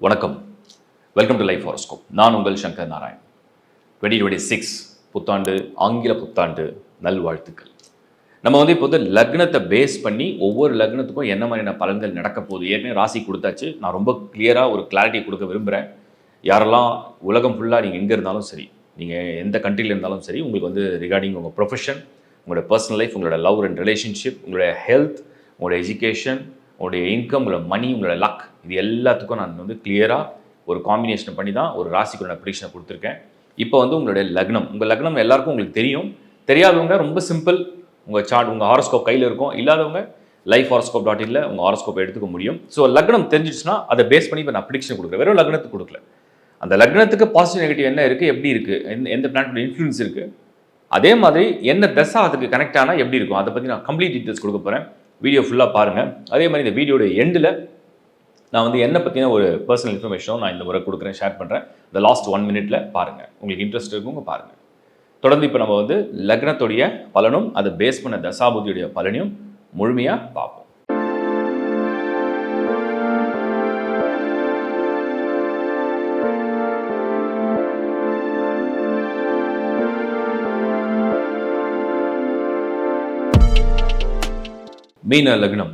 வணக்கம். Welcome to life horoscope. நான் உங்கள் சங்கர் நாராயண். 2026 புத்தாண்டு, ஆங்கில புத்தாண்டு நல்வாழ்த்துக்கள். நம்ம இப்போ லக்னத்தை பேஸ் பண்ணி ஒவ்வொரு லக்னத்துக்கும் என்ன மாதிரியான பலன்கள் நடக்க போகுது. ஏற்கனவே ராசி கொடுத்தாச்சு. நான் ரொம்ப கிளியராக ஒரு கிளாரிட்டி கொடுக்க விரும்புகிறேன். யாரெல்லாம் உலகம் ஃபுல்லாக நீங்கள் எங்கே இருந்தாலும் சரி, நீங்கள் எந்த கண்ட்ரியில் இருந்தாலும் சரி, உங்களுக்கு ரிகார்டிங் உங்கள் ப்ரொஃபஷன், உங்களோட பர்சனல் லைஃப், உங்களோட லவ் அண்ட் ரிலேஷன்ஷிப், உங்களுடைய ஹெல்த், உங்களோட எஜுகேஷன், உங்களுடைய இன்கம், உங்களோட மணி, உங்களோட லக், இது எல்லாத்துக்கும் நான் கிளியராக ஒரு காம்பினேஷன் பண்ணி தான் ஒரு ராசிக்குள்ள ப்ரிடிக்ஷனை கொடுத்துருக்கேன். இப்போ உங்களுடைய லக்னம், உங்கள் லக்னம் எல்லாருக்கும் உங்களுக்கு தெரியும். தெரியாதவங்க ரொம்ப சிம்பிள், உங்கள் சார்ட், உங்கள் ஹாரோஸ்கோப் கையில் இருக்கும். இல்லாதவங்க lifehoroscope.in உங்கள் ஹாரோஸ்கோப்பை எடுத்துக்க முடியும். ஸோ லக்னம் தெரிஞ்சிச்சுன்னா அதை பேஸ் பண்ணி இப்போ நான் ப்ரிடிக்ஷன் கொடுக்குறேன். வெறும் லக்னத்துக்கு கொடுக்கல, அந்த லக்னத்துக்கு பாசிட்டிவ் நெகட்டிவ் என்ன இருக்குது, எப்படி இருக்குது, எந்த பிளானட்டோட இன்ஃப்ளூயன்ஸ் இருக்குது, அதே மாதிரி என்ன தசா அதுக்கு கனெக்ட் ஆனால் எப்படி இருக்கும், அதை பற்றி நான் கம்ப்ளீட் டீட்டெயில்ஸ் கொடுக்க போகிறேன். வீடியோ ஃபுல்லாக பாருங்கள். அதே மாதிரி இந்த வீடியோட எண்டில் நான் என்னை பற்றின ஒரு பர்சனல் இன்ஃபர்மேஷனும் நான் இந்த முறை கொடுக்குறேன், ஷேர் பண்ணுறேன். இந்த லாஸ்ட் 1 மினிட்ல பாருங்கள். உங்களுக்கு இன்ட்ரெஸ்ட் இருக்குங்க பாருங்கள். தொடர்ந்து இப்போ நம்ம லக்னத்துடைய பலனும் அதை பேஸ் பண்ண தசாபுதியுடைய பலனையும் முழுமையாக பார்ப்போம். மீன லக்னம்,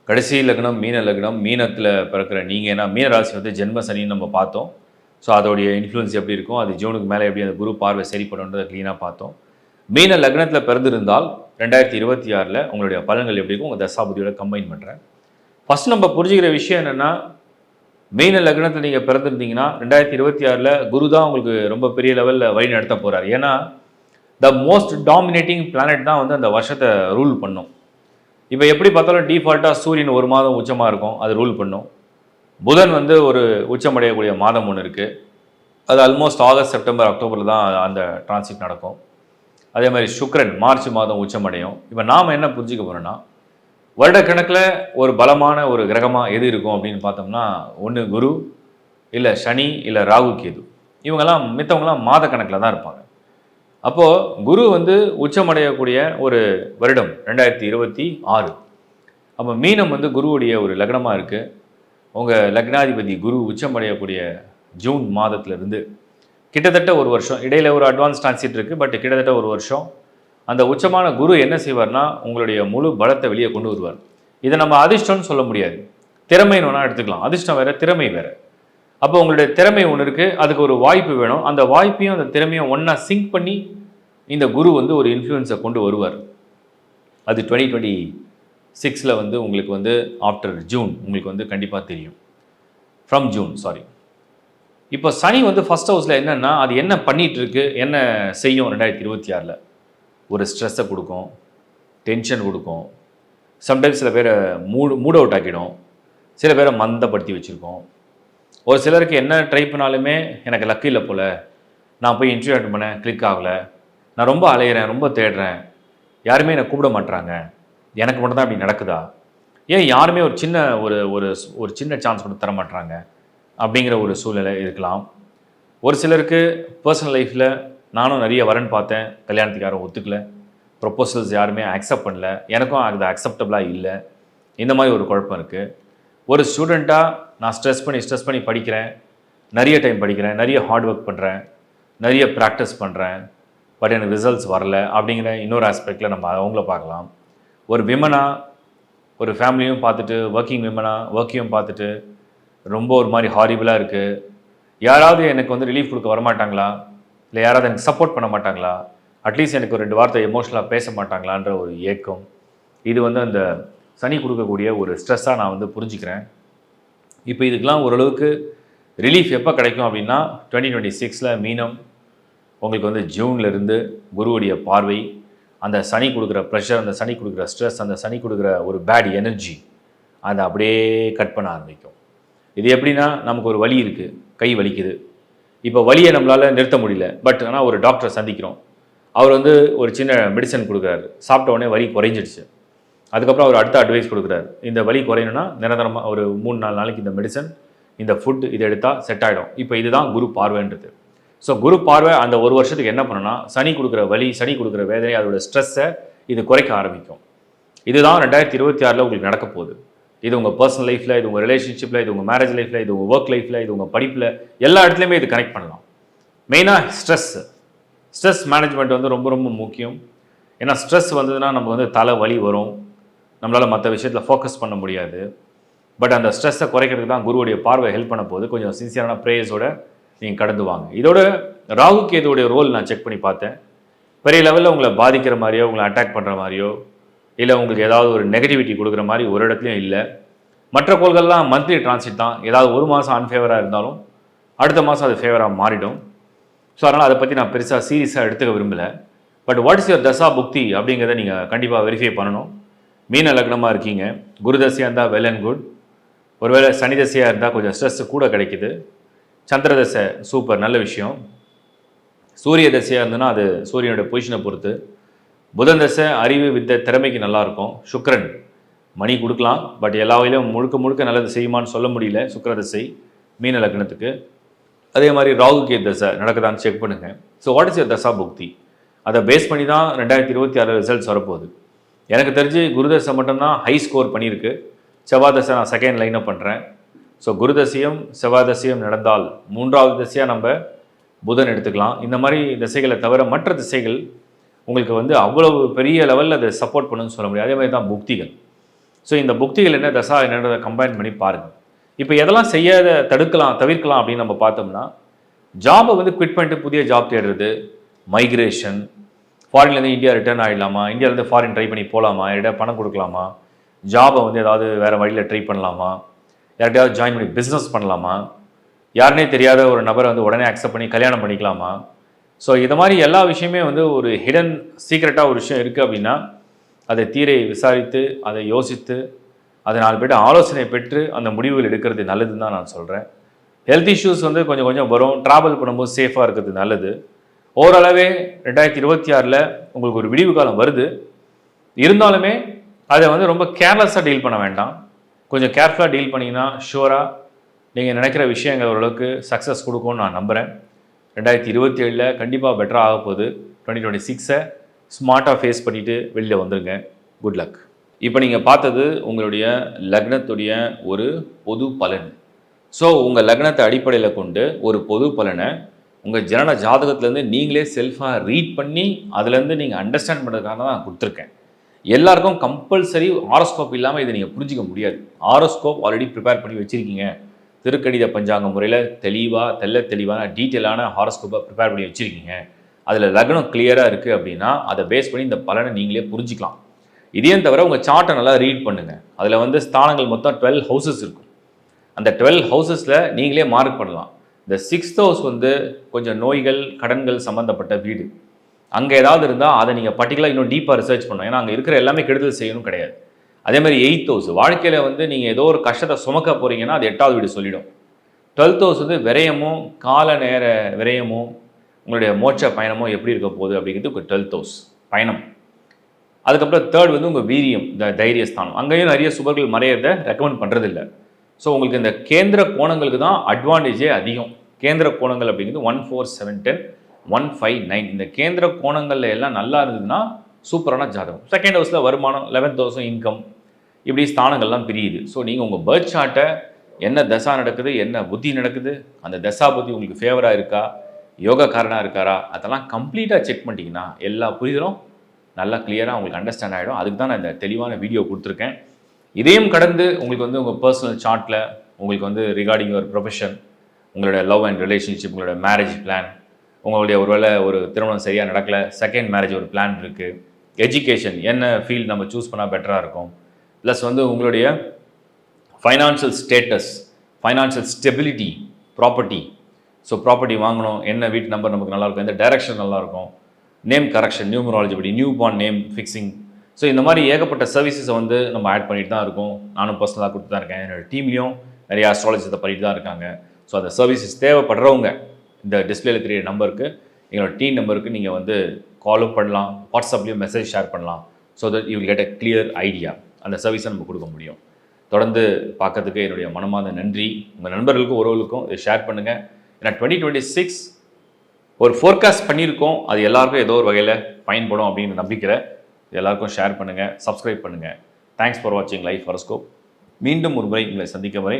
கடைசி லக்னம் மீன லக்னம். மீனத்தில் பிறக்கிற நீங்கள், ஏன்னா மீன ராசி ஜென்ம சனின்னு நம்ம பார்த்தோம். ஸோ அதோடைய இன்ஃப்ளூயன்ஸ் எப்படி இருக்கும், அது ஜூனுக்கு மேலே எப்படி அந்த குரு பார்வை சரி பண்ணுன்றதை க்ளீனாக பார்த்தோம். மீன லக்னத்தில் பிறந்திருந்தால் 2026 உங்களுடைய பலன்கள் எப்படி இருக்கும், உங்கள் தசாபதியோட கம்பைன் பண்ணுறேன். ஃபஸ்ட் நம்ம புரிஞ்சுக்கிற விஷயம் என்னென்னா, மீன லக்னத்தில் நீங்கள் பிறந்திருந்தீங்கன்னா 2026 குரு தான் உங்களுக்கு ரொம்ப பெரிய லெவலில் வழி நடத்த போகிறார். ஏன்னா த மோஸ்ட் டாமினேட்டிங் பிளானட் தான் அந்த வருஷத்தை ரூல் பண்ணும். இப்போ எப்படி பார்த்தாலும் டிஃபால்ட்டாக சூரியன் ஒரு மாதம் உச்சமாக இருக்கும், அது ரூல் பண்ணும். புதன் ஒரு உச்சமடையக்கூடிய மாதம் ஒன்று இருக்குது, அது ஆல்மோஸ்ட் ஆகஸ்ட், செப்டம்பர், அக்டோபரில் தான் அந்த டிரான்சிட் நடக்கும். அதே மாதிரி சுக்கிரன் மார்ச் மாதம் உச்சமடையும். இப்போ நாம் என்ன புரிஞ்சுக்க போகிறோன்னா, வருடக்கணக்கில் ஒரு பலமான ஒரு கிரகமாக எது இருக்கும் அப்படின்னு பார்த்தோம்னா, ஒன்று குரு, இல்லை சனி, இல்லை ராகு கேது. இவங்கெல்லாம் மித்தவங்களாம் மாத கணக்கில் தான் இருப்பாங்க. அப்போது குரு உச்சமடையக்கூடிய ஒரு வருடம் 2026. அப்போ மீனம் குருவுடைய ஒரு லக்னமாக இருக்குது. உங்கள் லக்னாதிபதி குரு உச்சமடையக்கூடிய ஜூன் மாதத்துலேருந்து கிட்டத்தட்ட ஒரு வருஷம், இடையில் ஒரு அட்வான்ஸ் டிரான்சிட் இருக்குது, பட் கிட்டத்தட்ட ஒரு வருஷம் அந்த உச்சமான குரு என்ன செய்வார்னா, உங்களுடைய முழு பலத்தை வெளியே கொண்டு வருவார். இதை நம்ம அதிர்ஷ்டம்னு சொல்ல முடியாது, திறமைன்னு வேணால் எடுத்துக்கலாம். அதிர்ஷ்டம் வேறு, திறமை வேறு. அப்போ உங்களுடைய திறமை ஒன்று இருக்குது, அதுக்கு ஒரு வாய்ப்பு வேணும். அந்த வாய்ப்பையும் அந்த திறமையும் ஒன்றா சிங்க் பண்ணி இந்த குரு ஒரு இன்ஃப்ளூயன்ஸை கொண்டு வருவார். அது 2026 உங்களுக்கு ஆஃப்டர் ஜூன் உங்களுக்கு கண்டிப்பாக தெரியும். From June, sorry. இப்போ சனி ஃபஸ்ட் ஹவுஸில் என்னென்னா, அது என்ன பண்ணிகிட்ருக்கு, என்ன செய்யும் 2026 ஒரு ஸ்ட்ரெஸ்ஸை கொடுக்கும், டென்ஷன் கொடுக்கும். சம்டைம்ஸ் சில பேரை மூட் அவுட் ஆக்கிடும், சில பேரை மந்தப்படுத்தி வச்சுருக்கோம். ஒரு சிலருக்கு என்ன ட்ரை பண்ணாலுமே எனக்கு லக்கு இல்லை போல், நான் போய் இன்டர்வியூ அட்டெண்ட் பண்ணேன், கிளிக் ஆகலை, நான் ரொம்ப அலையிறேன், ரொம்ப தேடுறேன், யாருமே என்னை கூப்பிட மாட்டுறாங்க, எனக்கு மட்டும் தான் அப்படி நடக்குதா, ஏன் யாருமே ஒரு சின்ன ஒரு சின்ன சான்ஸ் கூட தர மாட்டுறாங்க அப்படிங்கிற ஒரு சூழ்நிலை இருக்கலாம். ஒரு சிலருக்கு பர்சனல் லைஃப்பில் நானும் நிறைய வரன் பார்த்தேன், கல்யாணத்துக்கு யாரும் ஒத்துக்கலை, ப்ரொப்போசல்ஸ் யாருமே அக்செப்ட் பண்ணல, எனக்கும் அது அக்செப்டபுளாக இல்லை, இந்த மாதிரி ஒரு குழப்பம் இருக்குது. ஒரு ஸ்டூடெண்ட்டாக நான் ஸ்ட்ரெஸ் பண்ணி படிக்கிறேன், நிறைய டைம் படிக்கிறேன், நிறைய ஹார்ட் ஒர்க் பண்ணுறேன், நிறைய ப்ராக்டிஸ் பண்ணுறேன், பட் எனக்கு ரிசல்ட்ஸ் வரல அப்படிங்கிற இன்னொரு ஆஸ்பெக்டில் நம்ம அவங்கள பார்க்கலாம். ஒரு விமனாக ஒரு ஃபேமிலியும் பார்த்துட்டு, ஒர்க்கிங் விமனாக ஒர்க்கையும் பார்த்துட்டு ரொம்ப ஒரு மாதிரி ஹாரிபிளாக இருக்குது, யாராவது எனக்கு ரிலீஃப் கொடுக்க வரமாட்டாங்களா, இல்லை யாராவது எனக்கு சப்போர்ட் பண்ண மாட்டாங்களா, அட்லீஸ்ட் எனக்கு ஒரு 2 வார்த்தை எமோஷனலாக பேச மாட்டாங்களான்ற ஒரு ஏக்கம். இது அந்த சனி கொடுக்கக்கூடிய ஒரு ஸ்ட்ரெஸ்ஸாக நான் புரிஞ்சுக்கிறேன். இப்போ இதுக்கெலாம் ஓரளவுக்கு ரிலீஃப் எப்போ கிடைக்கும் அப்படின்னா, 2026 மீனம் உங்களுக்கு ஜூன்லேருந்து குருவுடைய பார்வை, அந்த சனி கொடுக்குற ப்ரெஷர், அந்த சனி கொடுக்குற ஸ்ட்ரெஸ், அந்த சனி கொடுக்குற ஒரு பேட் எனர்ஜி, அதை அப்படியே கட் பண்ண ஆரம்பிக்கும். இது எப்படின்னா, நமக்கு ஒரு வலி இருக்குது, கை வலிக்குது. இப்போ வலியை நம்மளால் நிறுத்த முடியல, பட் ஆனால் ஒரு டாக்டரை சந்திக்கிறோம். அவர் ஒரு சின்ன மெடிசன் கொடுக்குறாரு, சாப்பிட்ட உடனே வலி குறைஞ்சிடுச்சு. அதுக்கப்புறம் அவர் அடுத்த அட்வைஸ் கொடுக்குறாரு, இந்த வலி குறையணும்னா நிரந்தரமாக ஒரு 3-4 நாளைக்கு இந்த மெடிசன், இந்த ஃபுட் இதை எடுத்தால் செட் ஆகிடும். இப்போ இதுதான் குரு பார்வைன்றது. ஸோ குரு பார்வை அந்த ஒரு வருஷத்துக்கு என்ன பண்ணுன்னா, சனி கொடுக்குற வலி, சனி கொடுக்குற வேதனை, அதோட ஸ்ட்ரெஸ்ஸை இது குறைக்க ஆரம்பிக்கும். இதுதான் 2026 உங்களுக்கு நடக்க போகுது. இது உங்கள் பர்சனல் லைஃப்பில், இது உங்கள் ரிலேஷன்ஷிப்பில், இது உங்கள் மேரேஜ் லைஃப்பில், இது உங்கள் ஒர்க் லைஃப்பில், இது உங்கள் படிப்பில், எல்லா இடத்துலையுமே இது கனெக்ட் பண்ணலாம். மெயினாக ஸ்ட்ரெஸ் மேனேஜ்மெண்ட் வந்து ரொம்ப ரொம்ப முக்கியம். ஏன்னா ஸ்ட்ரெஸ் வந்ததுன்னா நமக்கு வந்து தலை வலி வரும், நம்மளால் மற்ற விஷயத்தில் ஃபோக்கஸ் பண்ண முடியாது. பட் அந்த ஸ்ட்ரெஸ்ஸை குறைக்கிறதுக்கு தான் குருவுடைய பார்வை ஹெல்ப் பண்ண போது கொஞ்சம் சின்சியரான ப்ரேயர்ஸோட நீங்கள் கடந்து வாங்க. இதோட ராகு கேதுவுடைய ரோல் நான் செக் பண்ணி பார்த்தேன். பெரிய லெவலில் உங்களை பாதிக்கிற மாதிரியோ, உங்களை அட்டாக் பண்ணுற மாதிரியோ, இல்லை உங்களுக்கு ஏதாவது ஒரு நெகட்டிவிட்டி கொடுக்குற மாதிரி ஒரு இடத்துலையும் இல்லை. மற்ற கோள்கள்லாம் மந்த்லி டிரான்சிட் தான். ஏதாவது ஒரு மாதம் அன்ஃபேவராக இருந்தாலும் அடுத்த மாதம் அது ஃபேவராக மாறிடும். ஸோ அதனால் அதை பற்றி நான் பெருசாக சீரியஸாக எடுத்துக்க விரும்பலை. பட் வாட் இஸ் யுவர் தசா புக்தி அப்படிங்கிறத நீங்கள் கண்டிப்பாக வெரிஃபை பண்ணணும். மீன லக்னமாக இருக்கீங்க, குரு தசையாக இருந்தால் வெல் அண்ட் குட். ஒருவேளை சனி தசையாக இருந்தால் கொஞ்சம் ஸ்ட்ரெஸ் கூட கிடைக்குது. சந்திர தசை சூப்பர், நல்ல விஷயம். சூரிய தசையாக இருந்ததுன்னா அது சூரியனோட பொசிஷனை பொறுத்து. புதன் தசை அறிவு வித்தை திறமைக்கு நல்லாயிருக்கும். சுக்கிரன் மணி கொடுக்கலாம், பட் எல்லா வகையிலும் முழுக்க முழுக்க நல்லது செய்யுமான்னு சொல்ல முடியல சுக்கிர தசை மீன லக்னத்துக்கு. அதே மாதிரி ராகு கேது தசை நடக்குதான்னு செக் பண்ணுங்கள். ஸோ வாட் இஸ் யுவர் தசா புக்தி, அதை பேஸ் பண்ணி தான் 2026 ரிசல்ட்ஸ் வரப்போகுது. எனக்கு தெரிஞ்சு குருதசை மட்டும்தான் ஹை ஸ்கோர் பண்ணியிருக்கு. செவ்வாதசை நான் செகண்ட் லைனப் பண்ணுறேன். ஸோ குருதசையும் செவ்வாதசையும் நடந்தால் 3வது திசையாக நம்ம புதன் எடுத்துக்கலாம். இந்த மாதிரி திசைகளை தவிர மற்ற திசைகள் உங்களுக்கு வந்து அவ்வளவு பெரிய லெவலில் அதை சப்போர்ட் பண்ணுன்னு சொல்ல முடியாது. அதே மாதிரி தான் புக்திகள். ஸோ இந்த புக்திகள் என்ன தசா என்னன்றதை கம்பைன் பண்ணி பாருங்கள். இப்போ எதெல்லாம் செய்யாத தவிர்க்கலாம் அப்படின்னு நம்ம பார்த்தோம்னா, ஜாபை வந்து குவிட் பண்ணிட்டு புதிய ஜாப் தேடுறது, மைக்ரேஷன், ஃபாரின்லேருந்து இந்தியா ரிட்டர்ன் ஆகிடலாமா, இந்தியாவிலேருந்து ஃபாரின் ட்ரை பண்ணி போகலாமா, யார்கிட்ட பணம் கொடுக்கலாமா, ஜாபை வந்து ஏதாவது வேறு வழியில் ட்ரை பண்ணலாமா, யார்கிட்டையாவது ஜாயின் பண்ணி பிஸ்னஸ் பண்ணலாமா, யாருனே தெரியாத ஒரு நபரை வந்து உடனே அக்செப்ட் பண்ணி கல்யாணம் பண்ணிக்கலாமா. ஸோ இது மாதிரி எல்லா விஷயமே வந்து ஒரு ஹிடன் சீக்ரெட்டாக ஒரு விஷயம் இருக்குது அப்படின்னா அதை தீரை விசாரித்து அதை யோசித்து அதை 4 பேர்ட்ட ஆலோசனை பெற்று அந்த முடிவுகள் எடுக்கிறது நல்லதுன்னு தான் நான் சொல்கிறேன். ஹெல்த் இஷ்யூஸ் வந்து கொஞ்சம் கொஞ்சம் வரும். ட்ராவல் பண்ணும்போது சேஃபாக இருக்கிறது நல்லது. ஓரளவே 2026 உங்களுக்கு ஒரு விடிவு காலம் வருது. இருந்தாலுமே அதை வந்து ரொம்ப கேர்லெஸ்ஸாக டீல் பண்ண வேண்டாம். கொஞ்சம் கேர்ஃபுல்லாக டீல் பண்ணிங்கன்னா ஷுவராக நீங்கள் நினைக்கிற விஷயங்கள் ஓரளவுக்கு சக்ஸஸ் கொடுக்கும்னு நான் நம்புகிறேன். 2027 கண்டிப்பாக பெட்டராக ஆக போகுது. 2026 ஸ்மார்ட்டாக ஃபேஸ் பண்ணிவிட்டு வெளியில் வந்துடுங்க. Good luck. இப்போ நீங்கள் பார்த்தது உங்களுடைய லக்னத்துடைய ஒரு பொது பலன். ஸோ உங்கள் லக்னத்தை அடிப்படையில் கொண்டு ஒரு பொது பலனை உங்கள் ஜனன ஜாதகத்துலேருந்து நீங்களே செல்ஃபாக ரீட் பண்ணி அதுலேருந்து நீங்கள் அண்டர்ஸ்டாண்ட் பண்ணுறதுக்காக தான் நான் கொடுத்துருக்கேன். எல்லாருக்கும் கம்பல்சரி ஆரோஸ்கோப் இல்லாமல் இதை நீங்கள் புரிஞ்சிக்க முடியாது. ஆரோஸ்கோப் ஆல்ரெடி ப்ரிப்பேர் பண்ணி வச்சுருக்கீங்க. திருக்கணித பஞ்சாங்க முறையில் தெளிவான டீட்டெயிலான ஹாரோஸ்கோப்பை ப்ரிப்பேர் பண்ணி வச்சுருக்கீங்க. அதில் லக்னம் கிளியராக இருக்குது அப்படின்னா அதை பேஸ் பண்ணி இந்த பலனை நீங்களே புரிஞ்சிக்கலாம். இதையும் தவிர உங்கள் சார்ட்டை நல்லா ரீட் பண்ணுங்கள். அதில் வந்து ஸ்தானங்கள் மொத்தம் 12 ஹவுசஸ் இருக்கும். அந்த 12 ஹவுசஸில் நீங்களே மார்க் பண்ணலாம். இந்த 6th ஹவுஸ் வந்து கொஞ்சம் நோய்கள் கடன்கள் சம்மந்தப்பட்ட வீடு. அங்கே ஏதாவது இருந்தால் அதை நீங்கள் பர்டிகுலராக இன்னும் டீப்பாக ரிசர்ச் பண்ணணும். ஏன்னா அங்கே இருக்கிற எல்லாமே கெடுதல் செய்யணும் கிடையாது. அதே மாதிரி 8th ஹவுஸ் வாழ்க்கையில் வந்து நீங்கள் ஏதோ ஒரு கஷ்டத்தை சுமக்க போகிறீங்கன்னா அது 8வது வீடு சொல்லிடும். 12th ஹவுஸ் வந்து விரயமும் கால நேர விரயமும் உங்களுடைய மோட்ச பயணமும் எப்படி இருக்க போகுது அப்படிங்கிறது ஒரு 12th ஹவுஸ் பயணம். அதுக்கப்புறம் 3rd வந்து உங்கள் வீரியம், இந்த தைரியஸ்தானம். அங்கேயும் நிறைய சுபர்கள் மறையதை ரெக்கமெண்ட் பண்ணுறதில்லை. ஸோ உங்களுக்கு இந்த கேந்திர கோணங்களுக்கு தான் அட்வான்டேஜே அதிகம். கேந்திர கோணங்கள் அப்படிங்கிறது 1, 4, 7, 10, 1, 5, 9 இந்த கேந்திர கோணங்களில் எல்லாம் நல்லா இருந்ததுன்னா சூப்பரான ஜாதகம். 2nd ஹவுஸில் வருமானம், 11th ஹவுஸும் இன்கம், இப்படி ஸ்தானங்கள்லாம் பிரியுது. ஸோ நீங்கள் உங்கள் பர்த் சார்ட்டை என்ன தசா நடக்குது, என்ன புத்தி நடக்குது, அந்த தசா புத்தி உங்களுக்கு ஃபேவராக இருக்கா, யோகக்காரனாக இருக்காரா, அதெல்லாம் கம்ப்ளீட்டாக செக் பண்ணிட்டீங்கன்னா எல்லா புரிதலும் நல்லா கிளியராக உங்களுக்கு அண்டர்ஸ்டாண்ட் ஆகிடும். அதுக்கு தான் நான் இந்த தெளிவான வீடியோ கொடுத்துருக்கேன். இதையும் கடந்து உங்களுக்கு வந்து உங்கள் பர்சனல் சார்ட்டில் உங்களுக்கு வந்து ரிகார்டிங் யுவர் ப்ரொஃபஷன், உங்களோட லவ் அண்ட் ரிலேஷன்ஷிப், உங்களோட மேரேஜ் பிளான், உங்களுடைய ஒருவேளை ஒரு திருமணம் சரியாக நடக்கலை, செகண்ட் மேரேஜ் ஒரு பிளான் இருக்குது, எஜுகேஷன் என்ன ஃபீல்டு நம்ம சூஸ் பண்ணால் பெட்டராக இருக்கும், ப்ளஸ் வந்து உங்களுடைய financial status, financial stability, property. So property வாங்கணும், என்ன வீட்டு நம்பர் நமக்கு நல்லாயிருக்கும், எந்த டைரக்ஷன் நல்லாயிருக்கும், நேம் கரெக்ஷன், நியூமராலஜி படி new born name fixing. So இந்த மாதிரி ஏகப்பட்ட சர்வீசஸை வந்து நம்ம ஆட் பண்ணிட்டு தான் இருக்கோம். நானும் பர்சனலாக கொடுத்து தான் இருக்கேன். என்னோடய டீம்லேயும் நிறைய அஸ்ட்ராலஜிஸை பண்ணிட்டு தான் இருக்காங்க. ஸோ அந்த சர்வீசஸ் தேவைப்படுறவங்க இந்த டிஸ்பிளேல தெரிய நம்பருக்கு, எங்களோட டீம் நம்பருக்கு நீங்கள் வந்து காலும் பண்ணலாம், வாட்ஸ்அப்லேயும் மெசேஜ் ஷேர் பண்ணலாம். So that you will get a clear idea. அந்த சர்வீஸை நம்ம கொடுக்க முடியும். தொடர்ந்து பார்க்கறதுக்கு என்னுடைய மனமார்ந்த நன்றி. உங்கள் நண்பர்களுக்கும் உறவுகளுக்கும் இதை ஷேர் பண்ணுங்கள். ஏன்னா 2026 ஒரு ஃபோர்காஸ்ட் பண்ணியிருக்கோம். அது எல்லாருக்கும் ஏதோ ஒரு வகையில் பயன்படும் அப்படின்னு நம்பிக்கிறேன். எல்லாருக்கும் ஷேர் பண்ணுங்கள், சப்ஸ்கிரைப் பண்ணுங்கள். தேங்க்ஸ் ஃபார் வாட்சிங் லைஃப் ஹாரோஸ்கோப். மீண்டும் ஒரு முறை உங்களை சந்திக்கும் வரை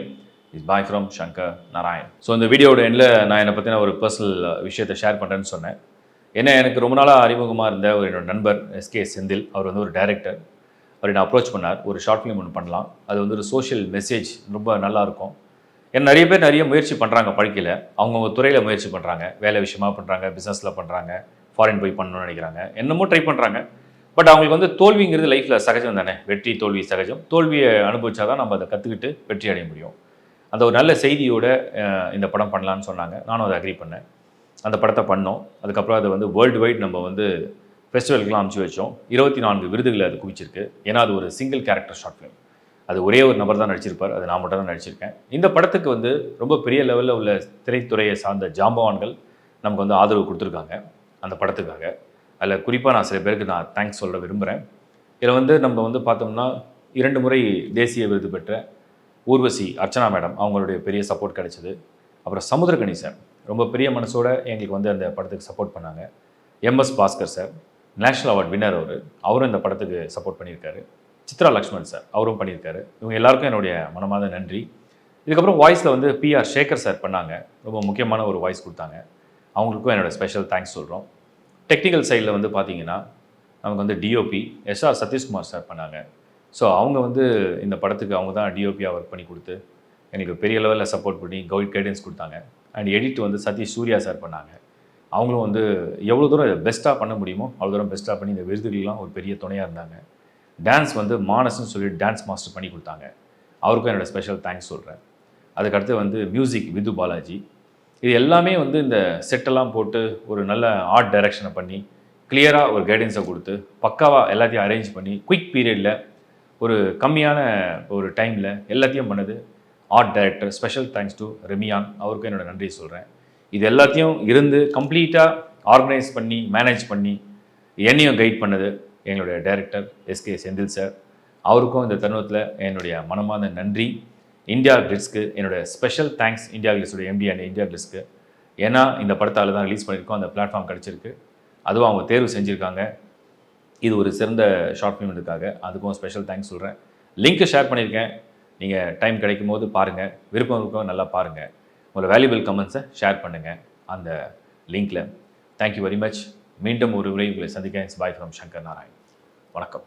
is bye from Shankar Narayan. So இந்த வீடியோட எண்டில் நான் என்னை பற்றின ஒரு பர்சனல் விஷயத்தை ஷேர் பண்ணுறேன்னு சொன்னேன். ஏன்னா எனக்கு ரொம்ப நாளாக அறிமுகமாக இருந்த ஒரு என்னோட நண்பர் எஸ்கே செந்தில், அவர் வந்து ஒரு டைரக்டர். அவர் என்னை அப்ரோச் பண்ணார், ஒரு ஷார்ட் ஃபிலிம் ஒன்று பண்ணலாம், அது வந்து ஒரு சோஷியல் மெசேஜ் ரொம்ப நல்லாயிருக்கும். ஏன்னா நிறைய பேர் நிறைய முயற்சி பண்ணுறாங்க வாழ்க்கையில், அவங்கவுங்க துறையில் முயற்சி பண்ணுறாங்க, வேலை விஷயமாக பண்ணுறாங்க, பிஸ்னஸில் பண்ணுறாங்க, ஃபாரின் போய் பண்ணணும்னு நினைக்கிறாங்க, என்னமோ ட்ரை பண்ணுறாங்க. பட் அவங்களுக்கு வந்து தோல்விங்கிறது லைஃப்பில் சகஜம் தானே, வெற்றி தோல்வி சகஜம். தோல்வியை அனுபவிச்சா தான் நம்ம அதை கற்றுக்கிட்டு வெற்றி அடைய முடியும். அந்த ஒரு நல்ல செய்தியோட இந்த படம் பண்ணலான்னு சொன்னாங்க, நானும் அதை அக்ரி பண்ணேன். அந்த படத்தை பண்ணோம். அதுக்கப்புறம் அதை வந்து வேர்ல்டு வைட் நம்ம வந்து ஃபெஸ்டிவலுக்குலாம் அனுப்பிச்சி வச்சோம். 24 விருதுகளை அது குவிச்சிருக்கு. ஏன்னா அது ஒரு சிங்கிள் கேரக்டர் ஷார்ட் ஃபிலிம். அது ஒரே ஒரு நபர் தான் நடிச்சிருப்பார், அது நான் மட்டும் தான் நடிச்சிருக்கேன். இந்த படத்துக்கு வந்து ரொம்ப பெரிய லெவலில் உள்ள திரைத்துறையை சார்ந்த ஜாம்பவான்கள் நமக்கு வந்து ஆதரவு கொடுத்துருக்காங்க அந்த படத்துக்காக. அதில் குறிப்பாக நான் சில பேருக்கு நான் தேங்க்ஸ் சொல்ல விரும்புகிறேன். இதில் வந்து நம்ம வந்து பார்த்தோம்னா 2 முறை தேசிய விருது பெற்ற ஊர்வசி அர்ச்சனா மேடம், அவங்களுடைய பெரிய சப்போர்ட் கிடைச்சிது. அப்புறம் சமுத்திரகனி சார் ரொம்ப பெரிய மனசோட எங்களுக்கு வந்து அந்த படத்துக்கு சப்போர்ட் பண்ணாங்க. MS Bhaskar sir national award winner, அவரும் இந்த படத்துக்கு சப்போர்ட் பண்ணியிருக்காரு. சித்ரா லக்ஷ்மண் சார் அவரும் பண்ணியிருக்காரு. இவங்க எல்லாருக்கும் என்னுடைய மனமார்ந்த நன்றி. இதுக்கப்புறம் வாய்ஸில் வந்து பிஆர் சேகர் சார் பண்ணாங்க, ரொம்ப முக்கியமான ஒரு வாய்ஸ் கொடுத்தாங்க. அவங்களுக்கும் என்னோட ஸ்பெஷல் தேங்க்ஸ் சொல்கிறோம். டெக்னிக்கல் சைடில் வந்து பார்த்தீங்கன்னா நமக்கு வந்து டிஓபி எஸ்ஆர் சதீஷ்குமார் சார் பண்ணாங்க. ஸோ அவங்க வந்து இந்த படத்துக்கு அவங்க தான் டிஓபியாக ஒர்க் பண்ணி கொடுத்து எனக்கு பெரிய லெவலில் சப்போர்ட் பண்ணி கைடன்ஸ் கொடுத்தாங்க. அண்ட் எடிட் வந்து சதீஷ் சூர்யா சார் பண்ணாங்க. அவங்களும் வந்து எவ்வளோ தூரம் இதை பெஸ்ட்டாக பண்ண முடியுமோ அவ்வளோ தூரம் பெஸ்ட்டாக பண்ணி இந்த விருதுகள்லாம் ஒரு பெரிய துணையாக இருந்தாங்க. டான்ஸ் வந்து மானஸ்ன்னு சொல்லி டான்ஸ் மாஸ்டர் பண்ணி கொடுத்தாங்க, அவருக்கும் என்னோடய ஸ்பெஷல் தேங்க்ஸ் சொல்கிறேன். அதுக்கடுத்து வந்து மியூசிக் விது பாலாஜி. இது எல்லாமே வந்து இந்த செட்டெல்லாம் போட்டு ஒரு நல்ல ஆர்ட் டைரக்ஷனை பண்ணி கிளியராக ஒரு கைடன்ஸை கொடுத்து பக்காவாக எல்லாத்தையும் அரேஞ்ச் பண்ணி குயிக் பீரியடில் ஒரு கம்மியான ஒரு டைமில் எல்லாத்தையும் பண்ணது art director. Special thanks to Remiyan, அவருக்கும் என்னோட நன்றி சொல்கிறேன். இது எல்லாத்தையும் இருந்து கம்ப்ளீட்டாக ஆர்கனைஸ் பண்ணி மேனேஜ் பண்ணி என்னையும் கைட் பண்ணது எங்களுடைய டைரக்டர் எஸ்கே செந்தில் சார், அவருக்கும் இந்த தருணத்தில் என்னுடைய மனமார்ந்த நன்றி. இந்தியா கிளிட்ஸ்க்கு என்னோட ஸ்பெஷல் தேங்க்ஸ், இந்தியா கிளிட்ஸோட எம்டி அண்ட் இந்தியா கிளிட்ஸ்க்கு. ஏன்னா இந்த படத்தால் தான் ரிலீஸ் பண்ணியிருக்கோம், அந்த பிளாட்ஃபார்ம் கிடச்சிருக்கு, அதுவும் அவங்க தேர்வு செஞ்சுருக்காங்க. இது ஒரு சிறந்த ஷார்ட் ஃபிலிமுக்காக அதுக்கும் ஸ்பெஷல் தேங்க்ஸ் சொல்கிறேன். லிங்க்கு ஷேர் பண்ணியிருக்கேன், நீங்கள் டைம் கிடைக்கும் போது பாருங்கள், விருப்பம் இருக்கும் நல்லா பாருங்கள், உங்களோட வேல்யூபிள் கமெண்ட்ஸை ஷேர் பண்ணுங்கள் அந்த லிங்க்கில். Thank you very much. மீண்டும் ஒரு உரை உங்களை சந்திக்கிறேன். Bye from Shankar Narayan. வணக்கம்.